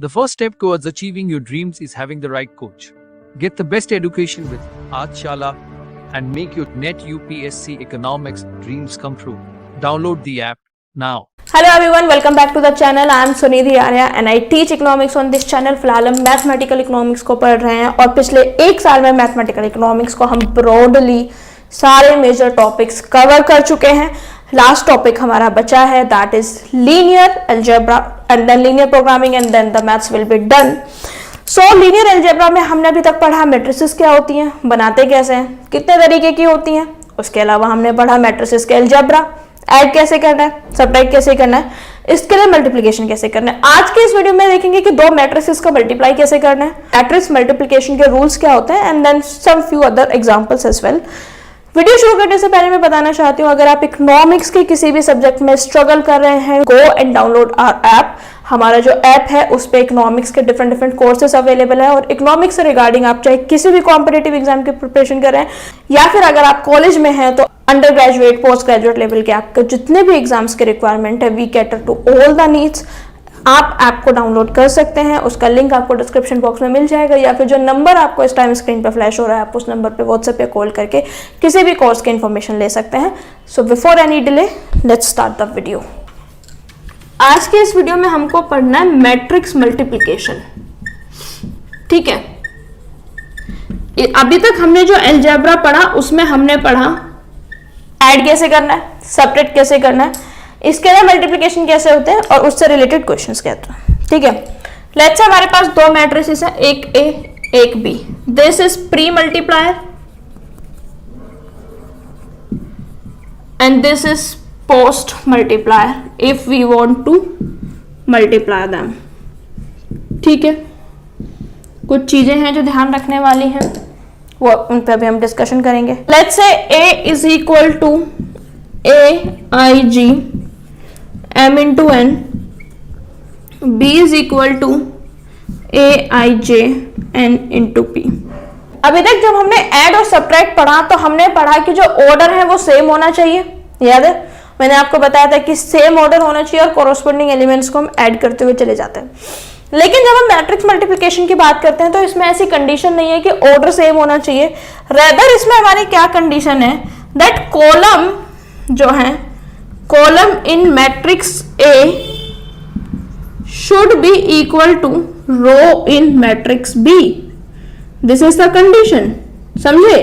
The first step towards achieving your dreams is having the right coach. Get the best education with Aajshala and make your NET UPSC economics dreams come true. Download the app now. Hello everyone, welcome back to the channel. I am Sunidhi Arya and I teach economics on this channel. फिलहाल हम mathematical economics को पढ़ रहे हैं और पिछले एक साल में मैथमेटिकल इकोनॉमिक्स को हम ब्रॉडली सारे मेजर टॉपिक्स कवर कर चुके हैं. लास्ट टॉपिक हमारा बचा है, that is linear algebra and then linear programming and then the maths will be done. So linear algebra में हमने अभी तक पढ़ा मैट्रिसेस क्या होती हैं, बनाते कैसे हैं, कितने तरीके की होती हैं. उसके अलावा हमने पढ़ा मैट्रिसेस के अलजेब्रा, ऐड कैसे करना है, सब्ट्रैक्ट कैसे करना है, इसके लिए मल्टीप्लिकेशन कैसे करना है. आज के इस वीडियो में देखेंगे कि दो मैट्रिसेस का मल्टीप्लाई कैसे करना है, मैट्रिक्स मल्टीप्लिकेशन के रूल्स क्या होते हैं and then some few other examples as well. Video शुरू करने से पहले मैं बताना चाहती हूँ, अगर आप इकोनॉमिक्स के किसी भी सब्जेक्ट में स्ट्रगल कर रहे हैं, go and download our app. हमारा जो ऐप है उस पे इकोनॉमिक्स के डिफरेंट कोर्सेस अवेलेबल है और इकोनॉमिक्स से रिगार्डिंग आप चाहे किसी भी कॉम्पिटिटिव एग्जाम की प्रिपरेशन कर रहे हैं या फिर अगर आप कॉलेज में हैं तो undergraduate postgraduate level के आपके जितने भी एग्जाम्स के रिक्वायरमेंट है, we cater to all the needs. आप ऐप को डाउनलोड कर सकते हैं, उसका लिंक आपको डिस्क्रिप्शन बॉक्स में मिल जाएगा या फिर जो नंबर आपको इस टाइम स्क्रीन पर फ्लैश हो रहा है आप उस नंबर पे व्हाट्सएप पे कॉल करके किसी भी कोर्स की इंफॉर्मेशन ले सकते हैं. So before any delay let's start the video. आज के इस वीडियो में हमको पढ़ना है मैट्रिक्स मल्टीप्लिकेशन. ठीक है, अभी तक हमने जो अलजेब्रा पढ़ा उसमें हमने पढ़ा ऐड कैसे करना है, सब्ट्रैक्ट कैसे करना है, इसके लिए मल्टीप्लिकेशन कैसे होते हैं और उससे रिलेटेड क्वेश्चंस क्या होते हैं. ठीक है, लेट्स से हमारे पास दो मैट्रिसेस हैं, एक ए एक B. This is pre multiplier and this is post multiplier if we want to multiply them. ठीक है, कुछ चीजें हैं जो ध्यान रखने वाली हैं, वो उन पर भी हम डिस्कशन करेंगे. Let's say a is equal to aig m into n, b is equal to aij n into p. अभी तक जब हमने ऐड और सब्ट्रैक्ट पढ़ा तो हमने पढ़ा कि जो ऑर्डर है वो सेम होना चाहिए. याद है, मैंने आपको बताया था कि सेम ऑर्डर होना चाहिए और कोरोस्पोंडिंग एलिमेंट्स को हम ऐड करते हुए चले जाते हैं. लेकिन जब हम मैट्रिक्स मल्टीप्लिकेशन की बात करते हैं तो इसमें ऐसी कंडीशन नहीं है कि ऑर्डर सेम होना चाहिए. रेदर इसमें हमारी क्या कंडीशन है, दैट कॉलम जो है, column in matrix A should be equal to row in matrix B. This is the condition. समझे,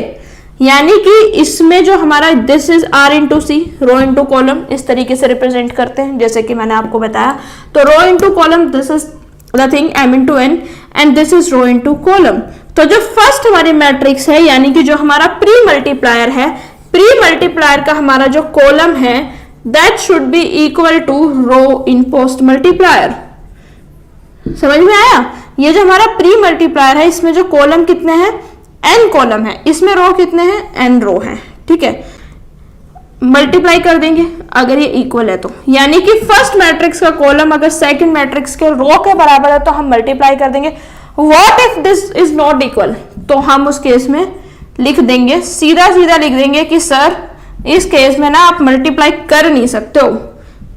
यानी कि इसमें जो हमारा this is R into C, row into column, इस तरीके से रिप्रेजेंट करते हैं जैसे कि मैंने आपको बताया. तो row into column, this is the thing m into n and this is row into column. तो जो फर्स्ट हमारी मैट्रिक्स है यानी कि जो हमारा प्री मल्टीप्लायर है, प्री मल्टीप्लायर का हमारा जो कॉलम है that should be equal to row in post multiplier. समझ में आया? ये जो हमारा प्री मल्टीप्लायर है इसमें जो कॉलम कितने हैं, n कॉलम है, इसमें रो कितने हैं, n रो है. ठीक है, मल्टीप्लाई कर देंगे अगर ये इक्वल है तो, यानी कि फर्स्ट मैट्रिक्स का कॉलम अगर सेकंड मैट्रिक्स के रो के बराबर है तो हम मल्टीप्लाई कर देंगे. What if this is not equal, तो हम उस केस में लिख देंगे, सीधा लिख देंगे कि सर इस केस में ना आप मल्टीप्लाई कर नहीं सकते हो,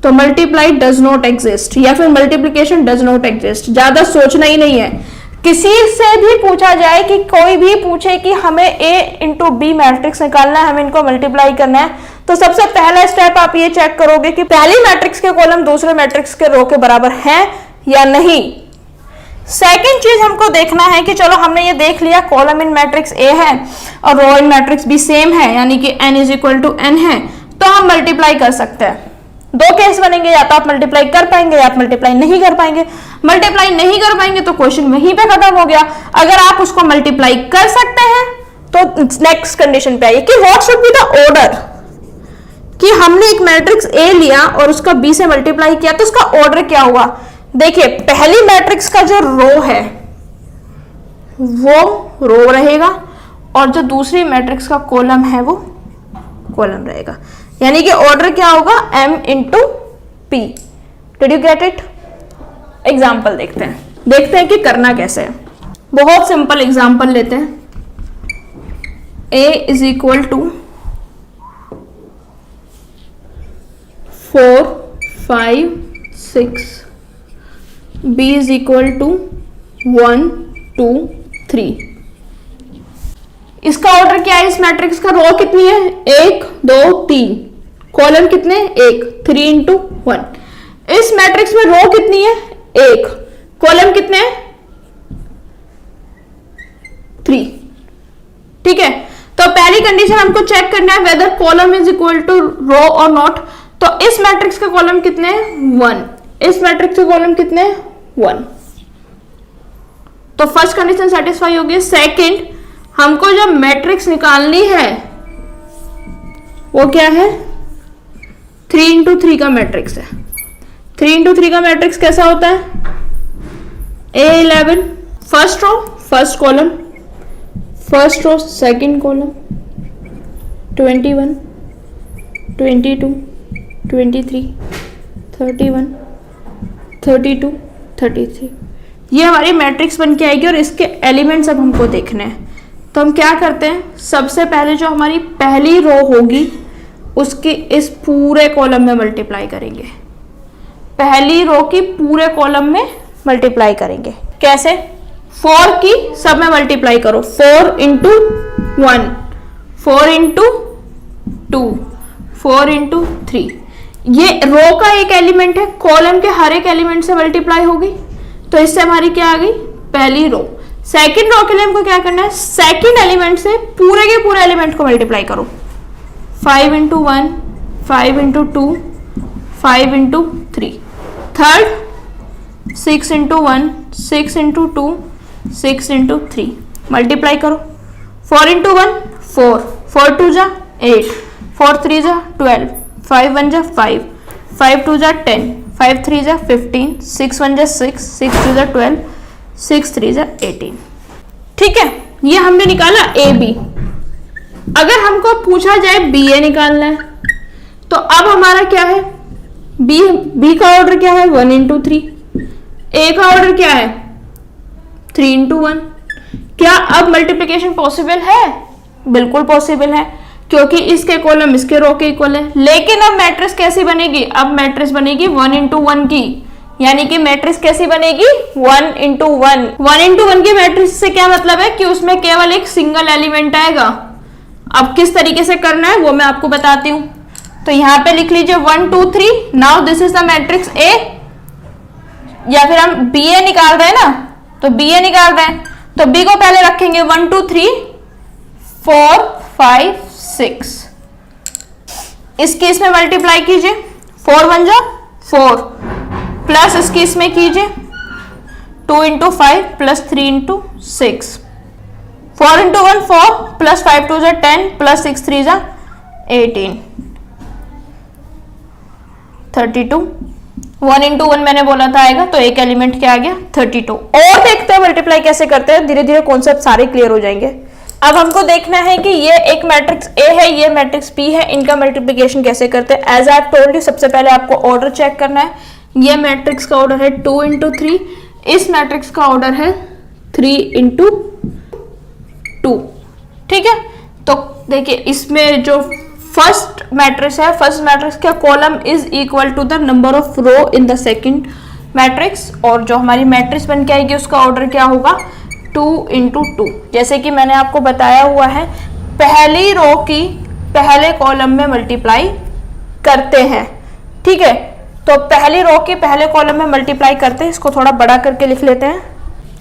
तो मल्टीप्लाई डज नॉट एग्जिस्ट या फिर मल्टीप्लिकेशन डज नॉट एग्जिस्ट. ज्यादा सोचना ही नहीं है. किसी से भी पूछा जाए कि कोई भी पूछे कि हमें a इंटू बी मैट्रिक्स निकालना है, हमें इनको मल्टीप्लाई करना है, तो सबसे पहला स्टेप आप ये चेक करोगे कि पहली मैट्रिक्स के कॉलम दूसरे मैट्रिक्स के रो के बराबर है या नहीं. सेकंड चीज हमको देखना है कि चलो हमने ये देख लिया कॉलम इन मैट्रिक्स ए है और row in matrix B same है यानी कि n is equal to n है, तो हम मल्टीप्लाई कर सकते हैं. दो केस बनेंगे, या तो आप मल्टीप्लाई कर पाएंगे या आप मल्टीप्लाई नहीं कर पाएंगे. मल्टीप्लाई नहीं कर पाएंगे तो क्वेश्चन वहीं पे खत्म हो गया. अगर आप उसको मल्टीप्लाई कर सकते हैं तो नेक्स्ट कंडीशन पे आइए कि what should be the order, कि हमने एक मैट्रिक्स ए लिया और उसका बी से मल्टीप्लाई किया तो उसका ऑर्डर क्या हुआ. देखिए, पहली मैट्रिक्स का जो रो है वो रो रहेगा और जो दूसरी मैट्रिक्स का कॉलम है वो कॉलम रहेगा, यानी कि ऑर्डर क्या होगा, m into P. Did you get it? Example देखते हैं कि करना कैसे है. बहुत सिंपल एग्जाम्पल लेते हैं. a is equal to 4, 5, 6 B is equal to 1 2 3। इसका ऑर्डर क्या है? इस मैट्रिक्स का रो कितनी है? 1 2 3, कॉलम कितने? 1, 3 इंटू 1। इस मैट्रिक्स में रो कितनी है? 1, कॉलम कितने हैं? 3। ठीक है, तो पहली कंडीशन हमको चेक करना है whether column is equal to row और नॉट। तो इस मैट्रिक्स के कॉलम कितने हैं? 1। इस मैट्रिक्स के कॉलम कितने हैं? 1। तो फर्स्ट कंडीशन सेटिस्फाई हो गई। सेकंड, हमको जो मैट्रिक्स निकालनी है वो क्या है? 3 इंटू 3 का मैट्रिक्स है। 3 इंटू 3 का मैट्रिक्स कैसा होता है? A11 first row first column, first row second column, 21 22 23 31 32 33। ये हमारी मैट्रिक्स बन के आएगी और इसके एलिमेंट्स अब हमको देखने हैं। तो हम क्या करते हैं, सबसे पहले जो हमारी पहली रो होगी उसकी इस पूरे कॉलम में मल्टीप्लाई करेंगे। पहली रो की पूरे कॉलम में मल्टीप्लाई करेंगे। कैसे? 4 की सब में मल्टीप्लाई करो। 4 इंटू 1, 4 इंटू 2, 4 इंटू 3। ये रो का एक एलिमेंट है, कॉलम के हर एक एलिमेंट से मल्टीप्लाई होगी। तो इससे हमारी क्या आ गई? पहली रो। सेकंड रो के लिए हमको क्या करना है? सेकंड एलिमेंट से पूरे के पूरे एलिमेंट को मल्टीप्लाई करो। 5 into 1, 5 into 2, 5 into 3। Third 6 into 1, 6 into 2, 6 into 3। Multiply करो। 4 इंटू 1 4, 4 2 जा 8, 4 3 जा 12, 5 1 जा 5, 5 2 जा 10, 5 3 जा 15, 6 1 जा 6, 6 2 जा 12, 6 3 जा 18। ठीक है, ये हमने निकाला ए बी। अगर हमको पूछा जाए बी ए निकालना है तो अब हमारा क्या है? बी का ऑर्डर क्या है? 1 इंटू 3। ए का ऑर्डर क्या है? 3 इंटू 1। क्या अब मल्टीप्लिकेशन पॉसिबल है? बिल्कुल पॉसिबल है, क्योंकि इसके कॉलम इसके रो के इक्वल है। लेकिन अब मैट्रिक्स कैसी बनेगी? अब मैट्रिक्स बनेगी 1 इंटू 1 की, यानी कि मैट्रिक्स कैसी बनेगी? 1 इंटू 1। 1 इंटू 1 की मैट्रिक्स से क्या मतलब है कि उसमें केवल एक सिंगल एलिमेंट आएगा। अब किस तरीके से करना है वो मैं आपको बताती हूं। तो यहां पे लिख लीजिए 1 2 3। Now this is the matrix A, या फिर हम बी ए निकाल रहे हैं ना, तो बी ए निकाल रहे हैं तो बी को पहले रखेंगे 1 2 3 4 5 6। इसकी इसमें मल्टीप्लाई कीजिए, 4 1 जा 4, प्लस इसकी इसमें कीजिए 2 into 5 plus 3 into 6, 4 into 1 4 plus 5 2 जा 10 प्लस 6 3 जा 18, 32। 1 इंटू 1 मैंने बोला था आएगा, तो एक एलिमेंट क्या आ गया? 32। और देखते हैं मल्टीप्लाई कैसे करते हैं, धीरे धीरे कॉन्सेप्ट सारे क्लियर हो जाएंगे। अब हमको देखना है कि ये एक मैट्रिक्स ए है, ये मैट्रिक्स बी है, इनका मल्टीप्लिकेशन कैसे करते हैं। As I have told you, सबसे पहले आपको ऑर्डर चेक करना है। ये मैट्रिक्स का ऑर्डर है 2 इंटू 3, इस मैट्रिक्स का ऑर्डर है 3 इंटू 2। ठीक है, तो देखिए इसमें जो फर्स्ट मैट्रिक्स है, फर्स्ट मैट्रिक्स का column is equal to the number of row in the second matrix, और जो हमारी मैट्रिक्स बन के आएगी उसका ऑर्डर क्या होगा? 2 इंटू 2। जैसे कि मैंने आपको बताया हुआ है, पहली रो की पहले कॉलम में मल्टीप्लाई करते हैं। ठीक है, तो पहली रो की पहले कॉलम में मल्टीप्लाई करते हैं। इसको थोड़ा बड़ा करके लिख लेते हैं।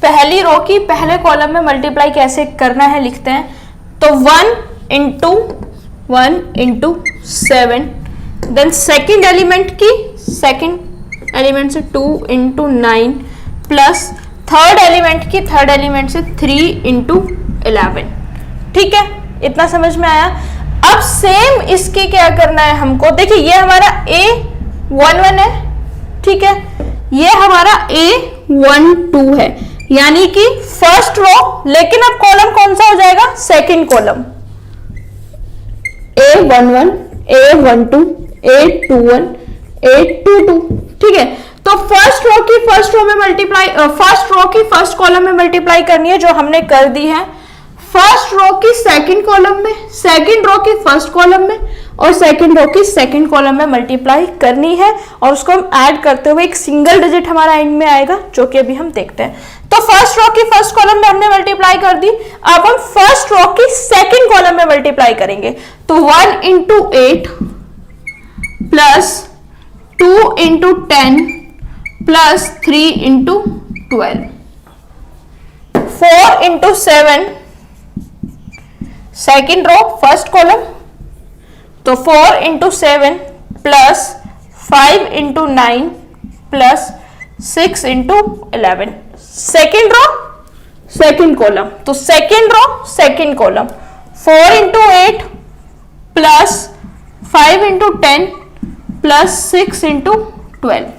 पहली रो की पहले कॉलम में मल्टीप्लाई कैसे करना है लिखते हैं। तो 1 इंटू 7, देन सेकेंड एलिमेंट की सेकेंड एलिमेंट से 2 इंटू 9, प्लस थर्ड एलिमेंट से 3 इंटू 11। ठीक है, इतना समझ में आया। अब सेम इसकी क्या करना है हमको, देखिए ये हमारा A11 है, ठीक है, ये हमारा A12 है, यानी कि फर्स्ट रो, लेकिन अब कॉलम कौन सा हो जाएगा? Second column. A11, A12, A21, A22। ठीक है, तो फर्स्ट रो की फर्स्ट रो में मल्टीप्लाई, फर्स्ट रो की फर्स्ट कॉलम में मल्टीप्लाई करनी है, जो हमने कर दी है। फर्स्ट रो की सेकंड कॉलम में, सेकंड रो की फर्स्ट कॉलम में, और सेकंड रो की सेकंड कॉलम में मल्टीप्लाई करनी है और उसको हम ऐड करते हुए एक सिंगल डिजिट हमारा एंड में आएगा, जो कि अभी हम देखते हैं। तो फर्स्ट रो की फर्स्ट कॉलम में हमने मल्टीप्लाई कर दी, अब हम फर्स्ट रो की सेकंड कॉलम में मल्टीप्लाई करेंगे। तो 1 into 8 plus 2 into 10 plus 3 into 12, 4 into 7 second row first column, तो 4 into 7 plus 5 into 9 plus 6 into 11, second row second column, तो second row second column 4 into 8 plus 5 into 10 plus 6 into 12,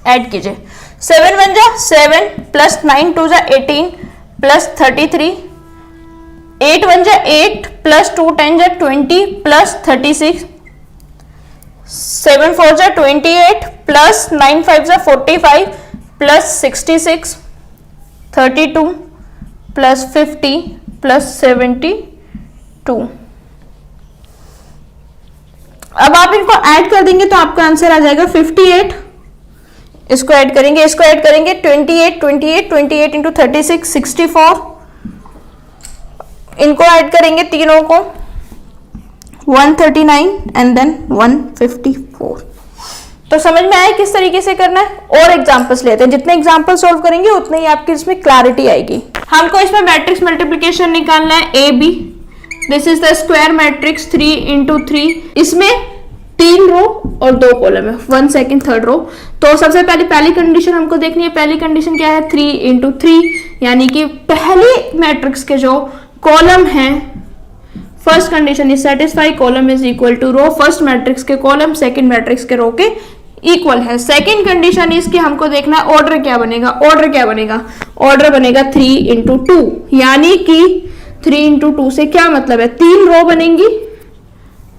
add कीजिए। 7 बन जा 7 plus 9 2 जा 18 plus 33, 8 बन जा 8 plus 2 10 जा 20 plus 36, 7 4 जा 28 प्लस 9 5 जा 45 प्लस 66, 32 प्लस 50 प्लस 72। अब आप इनको ऐड कर देंगे तो आपका आंसर आ जाएगा 58। इसको ऐड करेंगे 28 28 28 इंटू 36 64, इनको ऐड करेंगे तीनों को 139 एंड देन 154। तो समझ में आया किस तरीके से करना है। और एग्जांपल्स लेते हैं, जितने एग्जांपल सॉल्व करेंगे उतने ही आपकी इसमें क्लैरिटी आएगी। हमको इसमें मैट्रिक्स मल्टीप्लिकेशन निकालना है A B, this is the square matrix 3 into 3, इसमें 3 रो और 2 कॉलम है, 1 सेकंड थर्ड रो। तो सबसे पहली कंडीशन हमको देखनी है। पहली कंडीशन क्या है 3 into 3, यानी कि पहली मैट्रिक्स के जो कॉलम हैं, first condition is satisfy column is equal to row, first matrix के कॉलम सेकंड मैट्रिक्स के रो के इक्वल है। सेकंड कंडीशन इसकी हमको देखना है ऑर्डर क्या बनेगा, ऑर्डर बनेगा 3 into 2, यानी कि 3 into 2 से क्या मतलब है 3 रो बनेंगी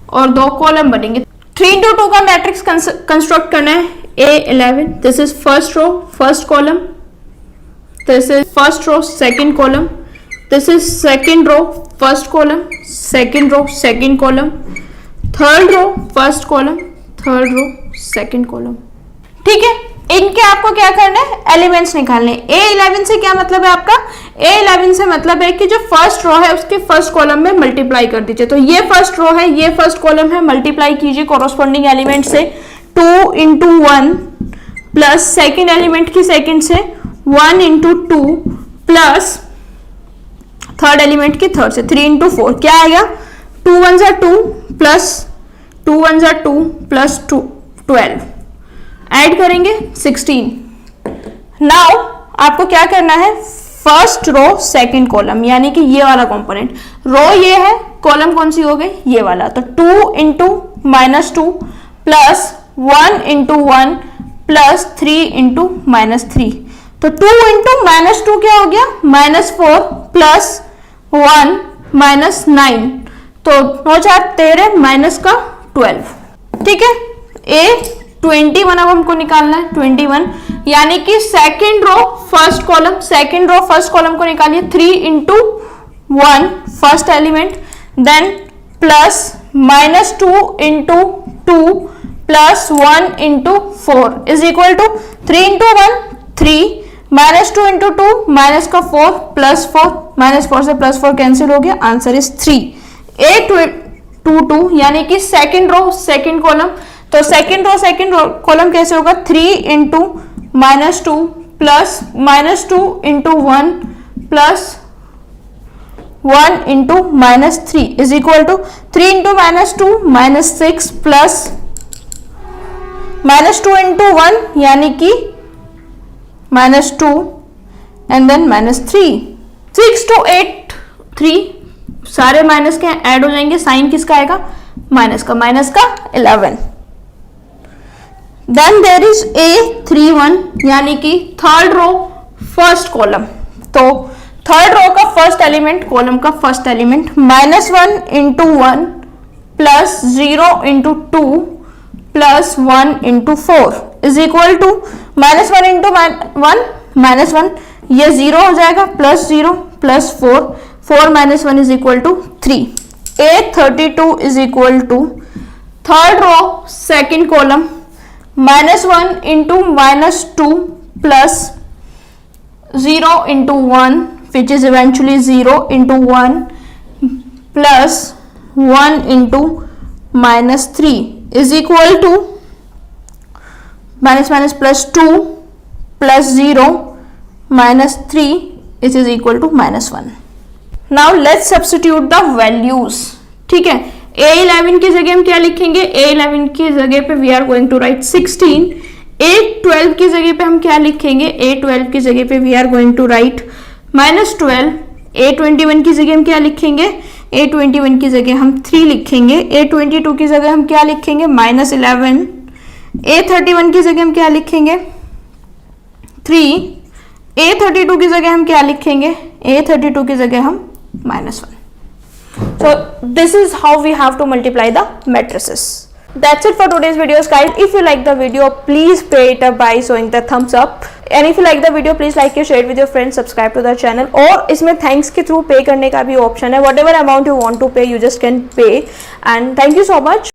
और 2 कॉलम बनेंगे। 3 into 2 का मैट्रिक्स कंस्ट्रक्ट करना है A11, this is first row first column, this is first row second column, this is second row first column second row second column, third row first column third row second column. ठीक है, इनके आपको क्या करना है elements निकालने। A11 से क्या मतलब है आपका, A11 से मतलब है कि जो फर्स्ट रो है उसके फर्स्ट कॉलम में मल्टीप्लाई कर दीजिए। तो ये फर्स्ट रो है, ये फर्स्ट कॉलम है, मल्टीप्लाई कीजिए कॉरस्पॉन्डिंग एलिमेंट से 2 into 1 प्लस सेकेंड एलिमेंट की सेकेंड से 1 into 2 प्लस थर्ड एलिमेंट की थर्ड से 3 into 4, क्या आएगा 2 1 2 प्लस 2 1 2 प्लस 12, ऐड करेंगे 16। नाउ आपको क्या करना है फर्स्ट रो सेकंड कॉलम, यानी कि ये वाला कंपोनेंट, रो ये है, कॉलम कौन सी हो गई ये वाला, तो 2 into -2 plus 1 into 1 plus 3 into -3, तो 2 into -2 क्या हो गया -4 प्लस 1 -9, तो 9 4 13 माइनस का 12। ठीक है, A21 अब हमको निकालना है 21, यानी कि सेकेंड रो फर्स्ट कॉलम को निकालिए 3 into 1 first element, then plus -2 into 2 plus 1 into 4 is equal to 3 into 1 3 -2 into 2 minus का 4 प्लस 4 -4 से +4 कैंसिल हो गया, आंसर इज 3। A22 यानी कि सेकेंड रो सेकेंड कॉलम, तो सेकेंड रो कॉलम कैसे होगा 3 into -2 plus -2 into 1 plus 1 into -3 is equal to 3 into -2 -6 plus -2 into 1 यानी कि -2 एंड देन -3, 6 to 8 3 सारे माइनस के ऐड हो जाएंगे, साइन किसका आएगा माइनस का 11। देन देयर इज A31 यानी कि थर्ड रो फर्स्ट कॉलम, तो थर्ड रो का फर्स्ट एलिमेंट कॉलम का first element -1 into 1 plus 0 into 2 plus 1 into 4 is equal to -1 into 1 -1, ये 0 हो जाएगा, plus 0 plus 4 4 - 1 is equal to 3। A32 is equal to third row second column -1 into -2 plus 0 into 1 which is eventually 0 into 1 plus 1 into -3 is equal to minus minus plus 2 plus 0 minus 3 is equal to -1. Now let's substitute the values. ठीक है, A11 की जगह हम क्या लिखेंगे? A11 की जगह पे we are going to write 16. A12 की जगह पे हम क्या लिखेंगे? A12 की जगह पे we are going to write -12. A21 की जगह हम क्या लिखेंगे? A21 की जगह हम 3 लिखेंगे. A22 की जगह हम क्या लिखेंगे? -11. A31 की जगह हम क्या लिखेंगे? 3. A32 की जगह हम क्या लिखेंगे? A32 की जगह हम -1. So this is how we have to multiply the matrices. That's it for today's videos, guys. If you like the video, please pay it up by showing the thumbs up. And if you like the video, please like it, share it with your friends, subscribe to the channel. और इसमें thanks के through pay करने का भी option है. Whatever amount you want to pay, you just can pay. And thank you so much.